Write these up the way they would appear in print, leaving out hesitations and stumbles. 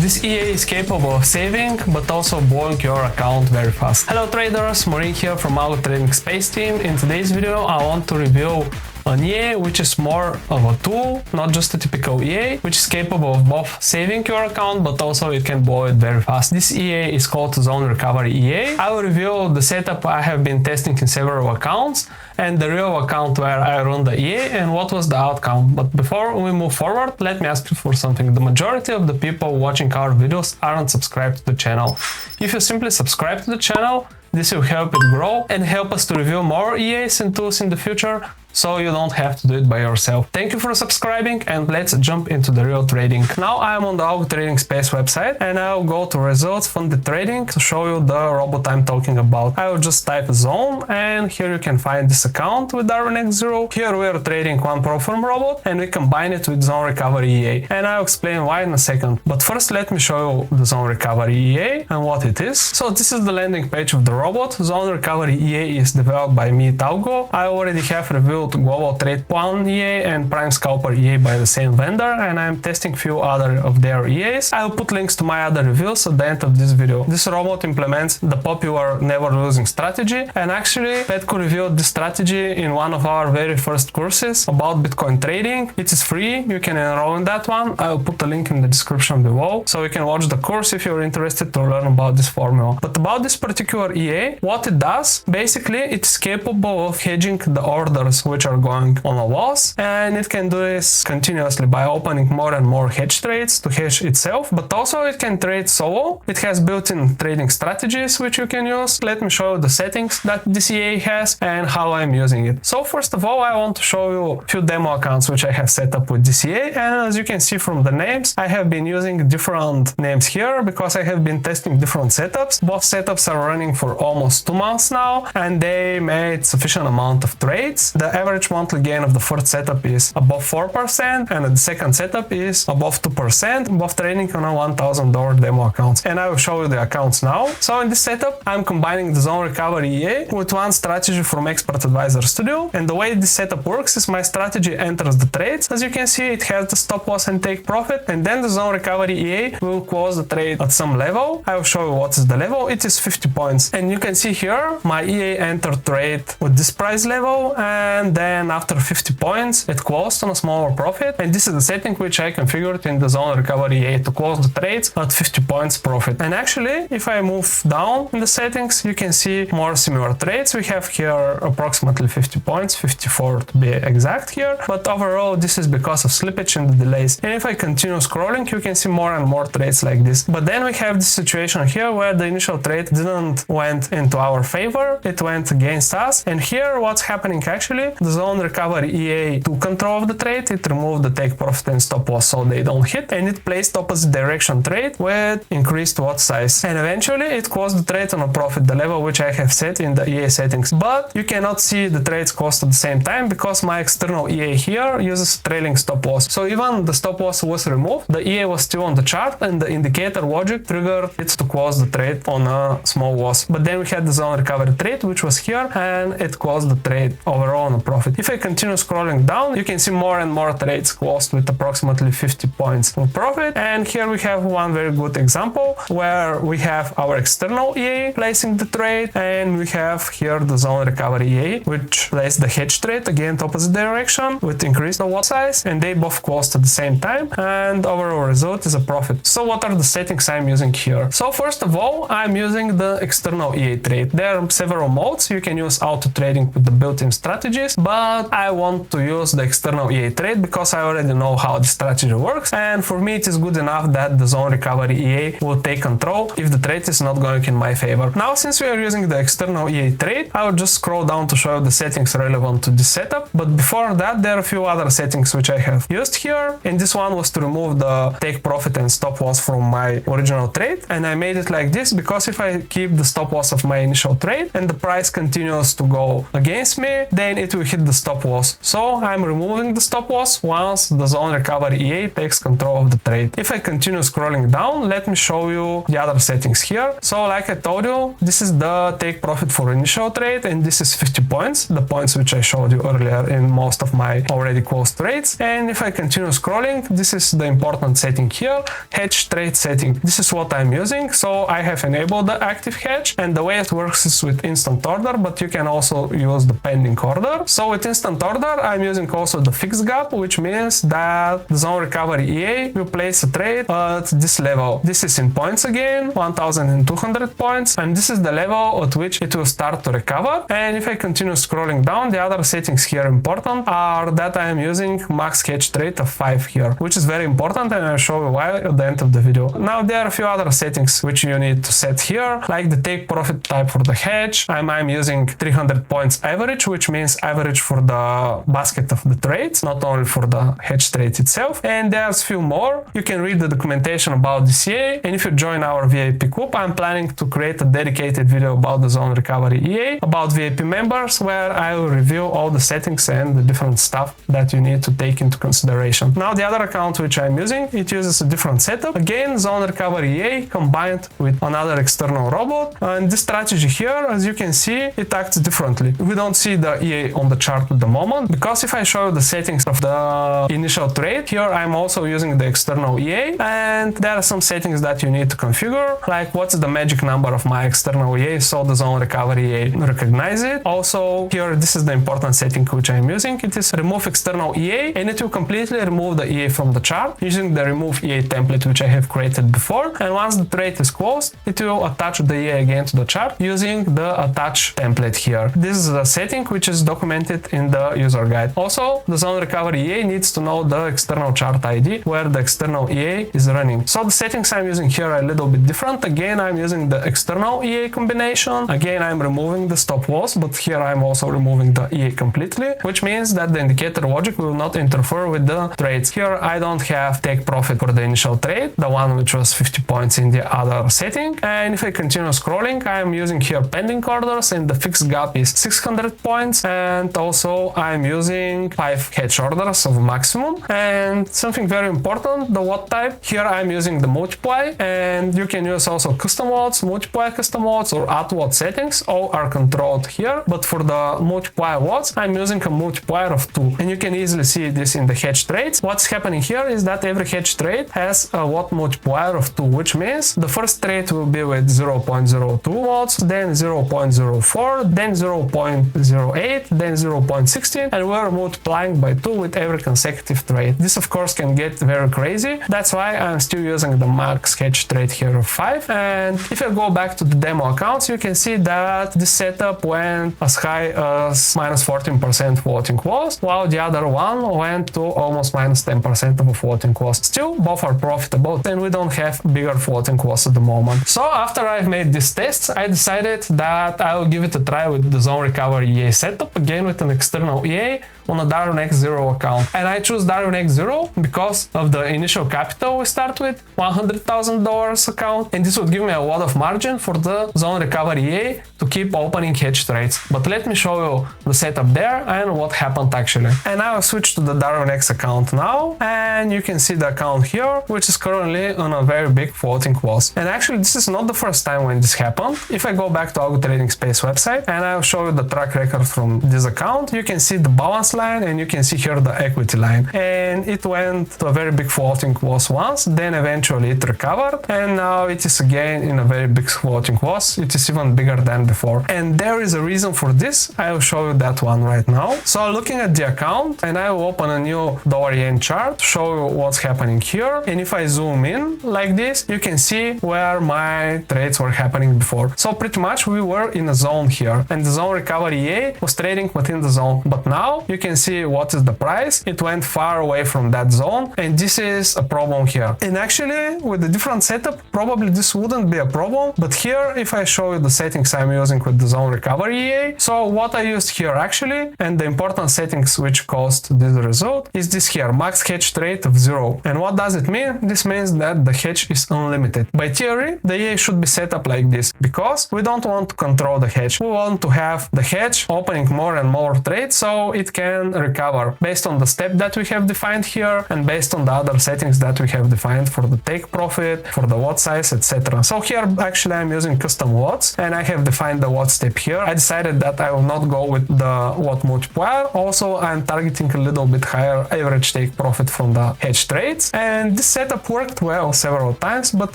This EA is capable of saving, but also blowing your account very fast. Hello traders, Marin here from Algo Trading Space Team. In today's video, I want to review an EA which is more of a tool, not just a typical EA, which is capable of both saving your account, but also it can blow it very fast. This EA is called Zone Recovery EA. I will review the setup I have been testing in several accounts and the real account where I run the EA and what was the outcome. But before we move forward, let me ask you for something. The majority of the people watching our videos aren't subscribed to the channel. If you simply subscribe to the channel, this will help it grow and help us to review more EAs and tools in the future, so you don't have to do it by yourself. Thank you for subscribing and let's jump into the real trading. Now I am on the Algo Trading Space website and I'll go to results funded trading to show you the robot I'm talking about. I will just type zone and here you can find this account with RNX0. Here we are trading one Proform robot and we combine it with Zone Recovery EA, and I'll explain why in a second. But first let me show you the Zone Recovery EA and what it is. So this is the landing page of the robot. Zone Recovery EA is developed by me at Algo. I already have reviewed Global Trade Plan EA and Prime Scalper EA by the same vendor, and I'm testing few other of their EAs. I'll put links to my other reviews at the end of this video. This robot implements the popular never losing strategy, and actually Petko reviewed this strategy in one of our very first courses about Bitcoin trading. It is free, you can enroll in that one. I'll put a link in the description below so you can watch the course if you're interested to learn about this formula. But about this particular EA, what it does, basically it's capable of hedging the orders which are going on a loss, and it can do this continuously by opening more and more hedge trades to hedge itself, but also it can trade solo. It has built-in trading strategies which you can use. Let me show you the settings that this EA has and how I'm using it. So first of all, I want to show you a few demo accounts which I have set up with this EA, and as you can see from the names, I have been using different names here because I have been testing different setups. Both setups are running for almost 2 months now and they made sufficient amount of trades. The average monthly gain of the first setup is above 4% and the second setup is above 2%, both trading on a $1,000 demo accounts. And I will show you the accounts now. So in this setup, I'm combining the Zone Recovery EA with one strategy from Expert Advisor Studio. And the way this setup works is my strategy enters the trades. As you can see, it has the stop loss and take profit, and then the Zone Recovery EA will close the trade at some level. I will show you what is the level. It is 50 points. And you can see here, my EA entered trade with this price level, and then after 50 points, it closed on a smaller profit. And this is the setting which I configured in the Zone Recovery EA to close the trades at 50 points profit. And actually, if I move down in the settings, you can see more similar trades. We have here approximately 50 points, 54 to be exact here. But overall, this is because of slippage and the delays. And if I continue scrolling, you can see more and more trades like this. But then we have this situation here where the initial trade didn't went into our favor. It went against us. And here what's happening actually, the Zone Recovery EA took control of the trade. It removed the take profit and stop loss so they don't hit, and it placed opposite direction trade with increased lot size. And eventually it closed the trade on a profit, the level which I have set in the EA settings. But you cannot see the trades closed at the same time because my external EA here uses trailing stop loss. So even the stop loss was removed, the EA was still on the chart and the indicator logic triggered it to close the trade on a small loss. But then we had the Zone Recovery trade which was here and it closed the trade overall on a profit. If I continue scrolling down, you can see more and more trades closed with approximately 50 points of profit. And here we have one very good example where we have our external EA placing the trade, and we have here the Zone Recovery EA which placed the hedge trade again to opposite direction with increased lot size, and they both closed at the same time, and overall result is a profit. So what are the settings I'm using here? So first of all, I'm using the external EA trade. There are several modes. You can use auto trading with the built-in strategies, but I want to use the external EA trade because I already know how the strategy works, and for me it is good enough that the Zone Recovery EA will take control if the trade is not going in my favor. Now since we are using the external EA trade, I will just scroll down to show you the settings relevant to this setup. But before that, there are a few other settings which I have used here, and this one was to remove the take profit and stop loss from my original trade, and I made it like this because if I keep the stop loss of my initial trade and the price continues to go against me, then it will will hit the stop loss. So I'm removing the stop loss once the zone recovery EA takes control of the trade. If I continue scrolling down, let me show you the other settings here. So like I told you, this is the take profit for initial trade, and this is 50 points, the points which I showed you earlier in most of my already closed trades. And if I continue scrolling, this is the important setting here, hedge trade setting. This is what I'm using. So I have enabled the active hedge, and the way it works is with instant order, but you can also use the pending order. So with instant order, I'm using also the fixed gap, which means that the zone recovery EA will place a trade at this level. This is in points again, 1200 points, and this is the level at which it will start to recover. And if I continue scrolling down, the other settings here important are that I am using max hedge trade of 5 here, which is very important, and I'll show you why at the end of the video. Now there are a few other settings which you need to set here, like the take profit type for the hedge. I'm using 300 points average, which means average for the basket of the trades, not only for the hedge trade itself. And there's a few more. You can read the documentation about DCA, and if you join our VIP group, I'm planning to create a dedicated video about the zone recovery EA, about VIP members, where I will review all the settings and the different stuff that you need to take into consideration. Now the other account which I'm using, it uses a different setup. Again, zone recovery EA combined with another external robot, and this strategy here, as you can see, it acts differently. We don't see the EA on the chart at the moment, because if I show you the settings of the initial trade, here I'm also using the external EA, and there are some settings that you need to configure, like what's the magic number of my external EA, so the zone recovery EA recognize it. Also here, this is the important setting which I'm using. It is remove external EA, and it will completely remove the EA from the chart using the remove EA template which I have created before. And once the trade is closed, it will attach the EA again to the chart using the attach template here. This is a setting which is documented in the user guide. Also, the zone recovery EA needs to know the external chart ID where the external EA is running. So the settings I'm using here are a little bit different. Again, I'm using the external EA combination. Again, I'm removing the stop loss, but here I'm also removing the EA completely, which means that the indicator logic will not interfere with the trades. Here I don't have take profit for the initial trade, the one which was 50 points in the other setting. And if I continue scrolling, I'm using here pending orders, and the fixed gap is 600 points, and also I'm using 5 hedge orders of maximum. And something very important, the lot type, here I'm using the multiply, and you can use also custom lots, multiply custom lots, or add lot settings. All are controlled here, but for the multiply lots, I'm using a multiplier of 2, and you can easily see this in the hedge trades. What's happening here is that every hedge trade has a lot multiplier of 2, which means the first trade will be with 0.02 lots, then 0.04, then 0.08, then 0.16, and we're multiplying by 2 with every consecutive trade. This of course can get very crazy. That's why I'm still using the max hedge trade here of 5. And if I go back to the demo accounts, you can see that this setup went as high as minus 14% floating loss, while the other one went to almost minus 10% of a floating loss. Still, both are profitable, and we don't have bigger floating loss at the moment. So after I've made these tests, I decided that I will give it a try with the zone recovery EA setup, again with an external EA on a Darwin X0 account. And I choose Darwin X0 because of the initial capital we start with, $100,000 account, and this would give me a lot of margin for the zone recovery EA to keep opening hedge trades. But let me show you the setup there and what happened actually. And I will switch to the Darwin X account now, and you can see the account here, which is currently on a very big floating loss. And actually this is not the first time when this happened. If I go back to Algo Trading Space website and I will show you the track record from this account, you can see the balance line, and you can see here the equity line, and it went to a very big floating loss once, then eventually it recovered, and now it is again in a very big floating loss. It is even bigger than before, and there is a reason for this. I will show you that one right now. So looking at the account, and I will open a new dollar-yen chart to show you what's happening here, and if I zoom in like this, you can see where my trades were happening before. So pretty much we were in a zone here, and the zone recovery EA was trading within the zone, but now you can see what is the price. It went far away from that zone, and this is a problem here. And actually, with a different setup, probably this wouldn't be a problem, but here, if I show you the settings I'm using with the zone recovery EA, so what I used here actually, and the important settings which caused this result, is this here, max hedge rate of 0. And what does it mean? This means that the hedge is unlimited. By theory, the EA should be set up like this, because we don't want to control the hedge. We want to have the hedge opening more and more trades so it can recover based on the step that we have defined here and based on the other settings that we have defined for the take profit, for the lot size, etc. So here actually I'm using custom lots and I have defined the lot step here. I decided that I will not go with the lot multiplier. Also, I'm targeting a little bit higher average take profit from the hedge trades, and this setup worked well several times, but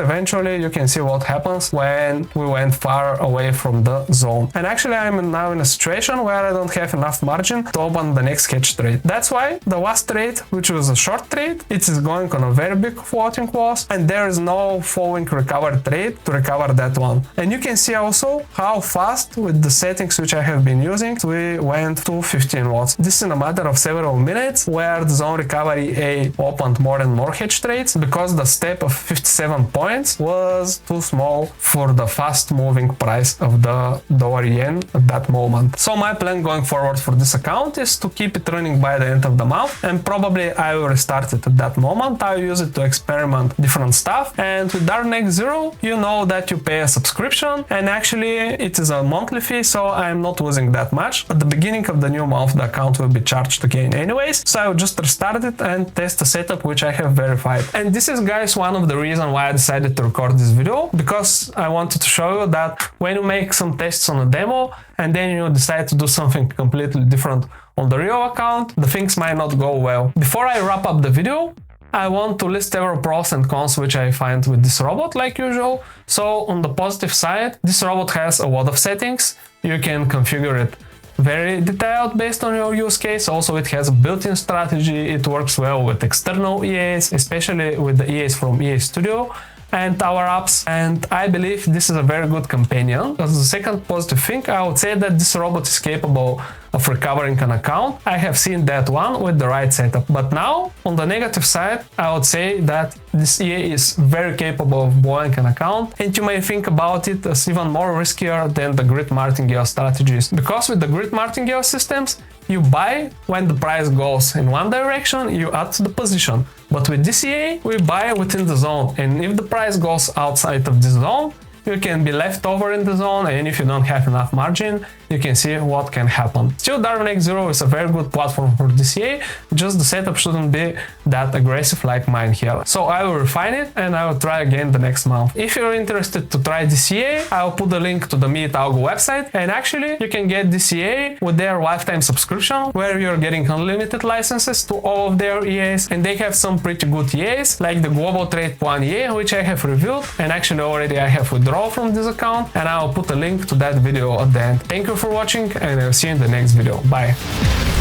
eventually you can see what happens when we went far away from the zone. And actually I'm now in a situation where I don't have enough margin to open the next hedge trade. That's why the last trade, which was a short trade, it is going on a very big floating loss, and there is no following recover trade to recover that one. And you can see also how fast with the settings which I have been using we went to 15 watts. This is in a matter of several minutes, where the zone recovery A opened more and more hedge trades because the step of 57 points was too small for the fast moving price of the dollar yen at that moment. So my plan going forward for this account is to keep it running by the end of the month, and probably I will restart it at that moment. I'll use it to experiment different stuff. And with Darnex Zero, you know that you pay a subscription, and actually it is a monthly fee, so I'm not losing that much. At the beginning of the new month, the account will be charged again anyways, so I will just restart it and test the setup which I have verified. And this is, guys, one of the reasons why I decided to record this video, because I wanted to show you that when you make some tests on a demo and then you decide to do something completely different on the real account, the things might not go well. Before I wrap up the video, I want to list several pros and cons which I find with this robot, like usual. So on the positive side, this robot has a lot of settings. You can configure it very detailed based on your use case. Also, it has a built-in strategy. It works well with external EAs, especially with the EAs from EA Studio and our apps, and I believe this is a very good companion. As the second positive thing, I would say that this robot is capable of recovering an account. I have seen that one with the right setup. But now, on the negative side, I would say that this EA is very capable of blowing an account, and you may think about it as even more riskier than the grid martingale strategies. Because with the grid martingale systems, you buy when the price goes in one direction, you add to the position. But with this EA, we buy within the zone, and if the price goes outside of this zone, you can be left over in the zone, and if you don't have enough margin, you can see what can happen. Still, Darnex Zero is a very good platform for DCA, just the setup shouldn't be that aggressive like mine here. So I will refine it and I will try again the next month. If you're interested to try DCA, I'll put the link to the Meet Algo website, and actually you can get DCA with their lifetime subscription, where you're getting unlimited licenses to all of their EAs, and they have some pretty good EAs like the Global Trade Plan EA, which I have reviewed, and actually already I have withdrawn from this account, and I'll put a link to that video at the end. Thank you for watching, and I'll see you in the next video. Bye.